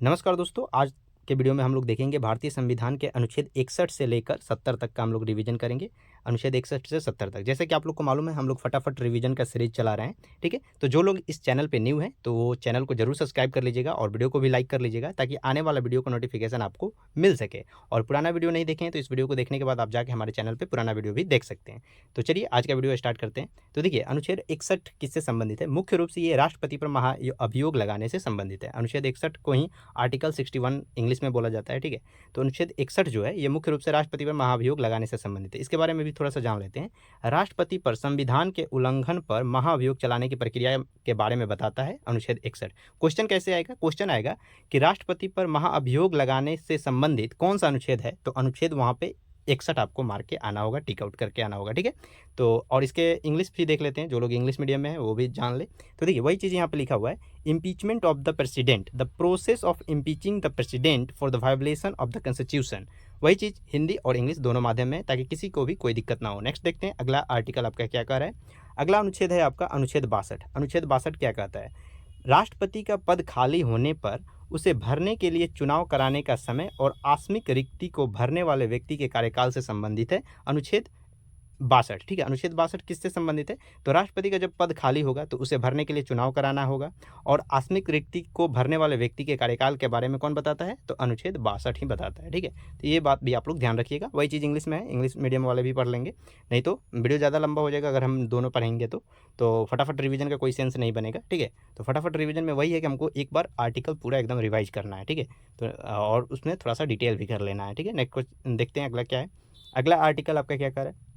नमस्कार दोस्तों, आज के वीडियो में हम लोग देखेंगे भारतीय संविधान के अनुच्छेद 61 से लेकर 70 तक का हम लोग रिवीजन करेंगे। अनुच्छेद 61 से 70 तक। जैसे कि आप लोग को मालूम है, हम लोग फटाफट रिवीजन का सीरीज चला रहे हैं, ठीक है। तो जो लोग इस चैनल पे न्यू हैं तो वो चैनल को जरूर सब्सक्राइब कर लीजिएगा और वीडियो को भी लाइक कर लीजिएगा, ताकि आने वाला वीडियो का नोटिफिकेशन आपको मिल सके। और पुराना वीडियो नहीं देखें तो इस वीडियो को देखने के बाद आप जाके हमारे चैनल पर पुराना वीडियो भी देख सकते हैं। तो चलिए आज का वीडियो स्टार्ट करते हैं। तो देखिए, अनुच्छेद 61 किससे संबंधित है? मुख्य रूप से ये राष्ट्रपति पर महाअभियोग लगाने से संबंधित है। अनुच्छेद 61 को ही आर्टिकल 61 इंग्लिश में बोला जाता है, ठीक है। तो अनुच्छेद 61 जो है ये मुख्य रूप से राष्ट्रपति पर महाभियोग लगाने से संबंधित है। इसके बारे में भी थोड़ा सा जान लेते हैं। राष्ट्रपति पर संविधान के उल्लंघन पर महाभियोग चलाने की प्रक्रिया के बारे में बताता है अनुच्छेद 61। क्वेश्चन कैसे आएगा? क्वेश्चन आएगा कि राष्ट्रपति पर महाअभियोग लगाने से संबंधित कौन सा अनुच्छेद है, तो अनुच्छेद वहां पे 61 आपको मार के आना होगा, टिक आउट करके आना होगा, ठीक है। तो और इसके इंग्लिश भी देख लेते हैं, जो लोग इंग्लिश मीडियम में है वो भी जान ले। तो देखिए, वही चीज़ यहाँ पे लिखा हुआ है, impeachment of the president, the process of impeaching the president for the violation of the constitution. वही चीज़ हिंदी और इंग्लिश दोनों माध्यम में, ताकि किसी को भी कोई दिक्कत ना हो। नेक्स्ट देखते हैं अगला आर्टिकल आपका क्या कह रहा है। अगला अनुच्छेद है आपका अनुच्छेद 62। अनुच्छेद 62 क्या कहता है? राष्ट्रपति का पद खाली होने पर उसे भरने के लिए चुनाव कराने का समय और आकस्मिक रिक्ति को भरने वाले व्यक्ति के कार्यकाल से संबंधित है अनुच्छेद 62, ठीक है। अनुच्छेद 62 किससे संबंधित है? तो राष्ट्रपति का जब पद खाली होगा तो उसे भरने के लिए चुनाव कराना होगा, और आकस्मिक रिक्ति को भरने वाले व्यक्ति के कार्यकाल के बारे में कौन बताता है? तो अनुच्छेद 62 ही बताता है, ठीक है। तो ये बात भी आप लोग ध्यान रखिएगा। वही चीज़ इंग्लिश में है, इंग्लिश मीडियम वाले भी पढ़ लेंगे, नहीं तो वीडियो ज़्यादा लंबा हो जाएगा अगर हम दोनों पढ़ेंगे तो फटाफट रिवीजन का कोई सेंस नहीं बनेगा, ठीक है। तो फटाफट रिवीजन में वही है कि हमको एक बार आर्टिकल पूरा एकदम रिवाइज करना है, ठीक है। तो और उसमें थोड़ा सा डिटेल भी कर लेना है, ठीक है। नेक्स्ट क्वेश्चन देखते हैं, अगला क्या है। अगला आर्टिकल आपका क्या कर रहा है?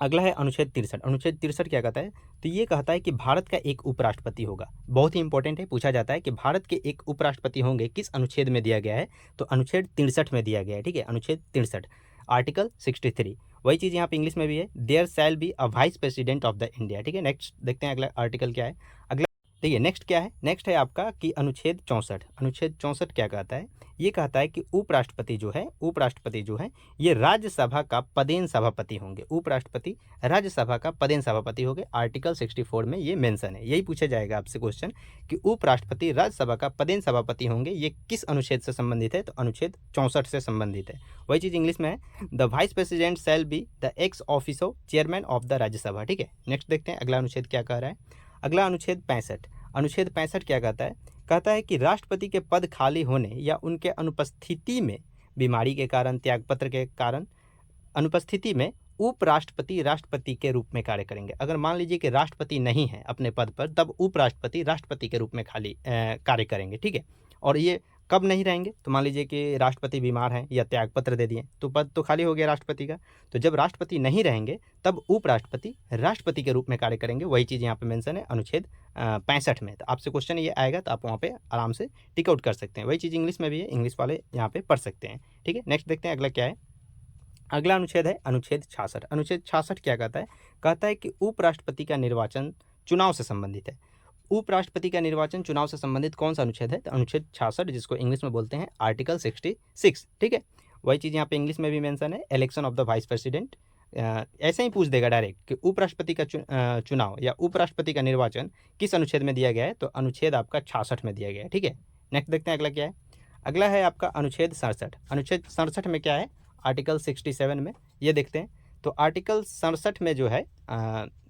अगला है अनुच्छेद 63। अनुच्छेद 63 क्या कहता है? तो ये कहता है कि भारत का एक उपराष्ट्रपति होगा। बहुत ही इंपॉर्टेंट है, पूछा जाता है कि भारत के एक उपराष्ट्रपति होंगे, किस अनुच्छेद में दिया गया है? तो अनुच्छेद 63 में दिया गया है, ठीक है। अनुच्छेद 63 आर्टिकल 63। वही चीज़ यहाँ पे इंग्लिश में भी है, there shall be a vice president of the India, ठीक है। नेक्स्ट देखते हैं अगला आर्टिकल क्या है। अगला देखिए, नेक्स्ट क्या है? नेक्स्ट है आपका कि अनुच्छेद 64। अनुच्छेद 64 क्या कहता है? ये कहता है कि उपराष्ट्रपति जो है ये राज्यसभा का पदेन सभापति होंगे। उपराष्ट्रपति राज्यसभा का पदेन सभापति होंगे। आर्टिकल 64 में ये मेंशन है। यही पूछा जाएगा आपसे क्वेश्चन कि उपराष्ट्रपति राज्यसभा का पदेन सभापति होंगे, ये किस अनुच्छेद से संबंधित है? तो अनुच्छेद 64 से संबंधित है। वही चीज़ इंग्लिश में है, the vice president shall be the x officio chairman of the Rajya Sabha, ठीक है। नेक्स्ट देखते हैं अगला अनुच्छेद क्या कह रहा है। अगला अनुच्छेद 65। अनुच्छेद 65 क्या कहता है? कहता है कि राष्ट्रपति के पद खाली होने या उनके अनुपस्थिति में, बीमारी के कारण, त्यागपत्र के कारण अनुपस्थिति में उपराष्ट्रपति राष्ट्रपति के रूप में कार्य करेंगे। अगर मान लीजिए कि राष्ट्रपति नहीं है अपने पद पर, तब उपराष्ट्रपति राष्ट्रपति के रूप में खाली कार्य करेंगे, ठीक है। और ये कब नहीं रहेंगे? तो मान लीजिए कि राष्ट्रपति बीमार हैं या त्यागपत्र दे दिए तो पद तो खाली हो गया राष्ट्रपति का। तो जब राष्ट्रपति नहीं रहेंगे तब उपराष्ट्रपति राष्ट्रपति के रूप में कार्य करेंगे। वही चीज़ यहाँ पे मेंशन है अनुच्छेद 65 में। तो आपसे क्वेश्चन ये आएगा तो आप वहाँ पे आराम से टिक आउट कर सकते हैं। वही चीज़ इंग्लिश में भी है, इंग्लिश वाले यहाँ पे पढ़ सकते हैं, ठीक है। नेक्स्ट देखते हैं अगला क्या है। अगला अनुच्छेद है अनुच्छेद 66। अनुच्छेद 66 क्या कहता है? कहता है कि उपराष्ट्रपति का निर्वाचन चुनाव से संबंधित है। उपराष्ट्रपति का निर्वाचन चुनाव से संबंधित कौन सा अनुच्छेद है? तो अनुच्छेद 66, जिसको इंग्लिश में बोलते हैं आर्टिकल 66, ठीक है। वही चीज़ यहाँ पे इंग्लिश में भी मेंशन है, election of the vice president. ऐसे ही पूछ देगा डायरेक्ट कि उपराष्ट्रपति का चुनाव या उपराष्ट्रपति का निर्वाचन किस अनुच्छेद में दिया गया है? तो अनुच्छेद आपका 66 में दिया गया है, ठीक है। नेक्स्ट देखते हैं अगला क्या है। अगला है आपका अनुच्छेद 67। अनुच्छेद 67 में क्या है? आर्टिकल 67 में ये देखते हैं। तो आर्टिकल 67 में जो है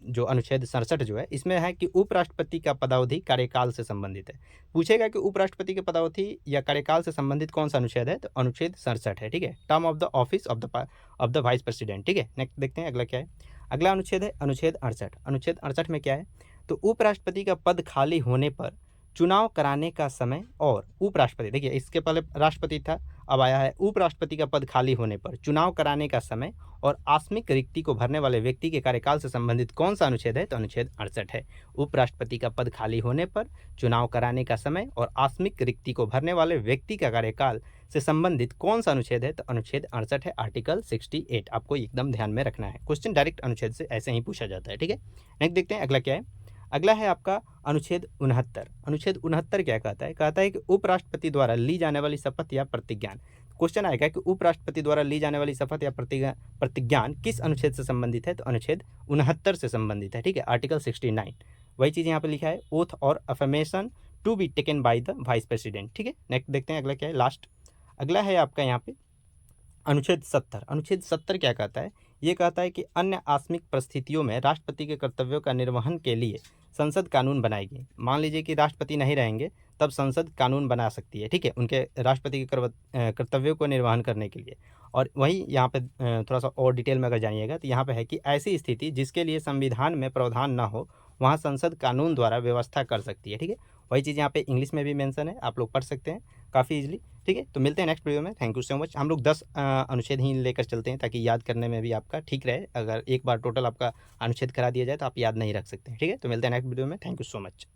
जो अनुच्छेद 67 जो है, इसमें है कि उपराष्ट्रपति का पदावधि कार्यकाल से संबंधित है। पूछेगा कि उपराष्ट्रपति के पदावधि या कार्यकाल से संबंधित कौन सा अनुच्छेद है? तो अनुच्छेद 67 है, ठीक है। Term of the office of the vice president, ठीक है। नेक्स्ट देखते हैं अगला क्या है। अगला अनुच्छेद है अनुच्छेद 68। अनुच्छेद 68 में क्या है? तो उपराष्ट्रपति का पद खाली होने पर चुनाव कराने का समय और उपराष्ट्रपति, देखिए इसके पहले राष्ट्रपति था, अब आया है उपराष्ट्रपति का पद खाली होने पर चुनाव कराने का समय और आकस्मिक रिक्ति को भरने वाले व्यक्ति के कार्यकाल से संबंधित कौन सा अनुच्छेद है? तो अनुच्छेद 68 है। उपराष्ट्रपति का पद खाली होने पर चुनाव कराने का समय और आकस्मिक रिक्ति को भरने वाले व्यक्ति का कार्यकाल से संबंधित कौन सा अनुच्छेद है? तो अनुच्छेद 68 है, आर्टिकल 68। आपको एकदम ध्यान में रखना है, क्वेश्चन डायरेक्ट अनुच्छेद से ऐसे ही पूछा जाता है, ठीक है। नेक्स्ट देखते हैं अगला क्या है। अगला है आपका अनुच्छेद 69। अनुच्छेद 69 क्या कहता है? कहता है कि उपराष्ट्रपति द्वारा ली जाने वाली शपथ या प्रतिज्ञान। क्वेश्चन आएगा कि उपराष्ट्रपति द्वारा ली जाने वाली शपथ या प्रतिज्ञान किस अनुच्छेद से संबंधित है? तो अनुच्छेद 69 से संबंधित है, ठीक है। आर्टिकल 69। वही चीज़ यहाँ पे लिखा है, ओथ और affirmation to be taken by the vice president. ठीक है, नेक्स्ट देखते हैं अगला क्या है, लास्ट अगला है आपका यहाँ पे अनुच्छेद 70। अनुच्छेद 70 क्या कहता है, ये कहता है कि अन्य आकस्मिक परिस्थितियों में राष्ट्रपति के कर्तव्यों का निर्वहन के लिए संसद कानून बनाएगी। मान लीजिए कि राष्ट्रपति नहीं रहेंगे तब संसद कानून बना सकती है, ठीक है, उनके राष्ट्रपति के कर्तव्यों को निर्वहन करने के लिए। और वही यहाँ पे थोड़ा सा और डिटेल में अगर जानिएगा तो यहाँ पे है कि ऐसी स्थिति जिसके लिए संविधान में प्रावधान न हो वहाँ संसद कानून द्वारा व्यवस्था कर सकती है। ठीक है, वही चीज़ यहाँ पे इंग्लिश में भी मेंशन है, आप लोग पढ़ सकते हैं काफ़ी इजीली। ठीक है, तो मिलते हैं नेक्स्ट वीडियो में। Thank you so much. हम लोग 10 अनुच्छेद ही लेकर चलते हैं ताकि याद करने में भी आपका ठीक रहे। अगर एक बार टोटल आपका अनुच्छेद करा दिया जाए तो आप याद नहीं रख सकते हैं। ठीक है, तो मिलते हैं नेक्स्ट वीडियो में। Thank you so much.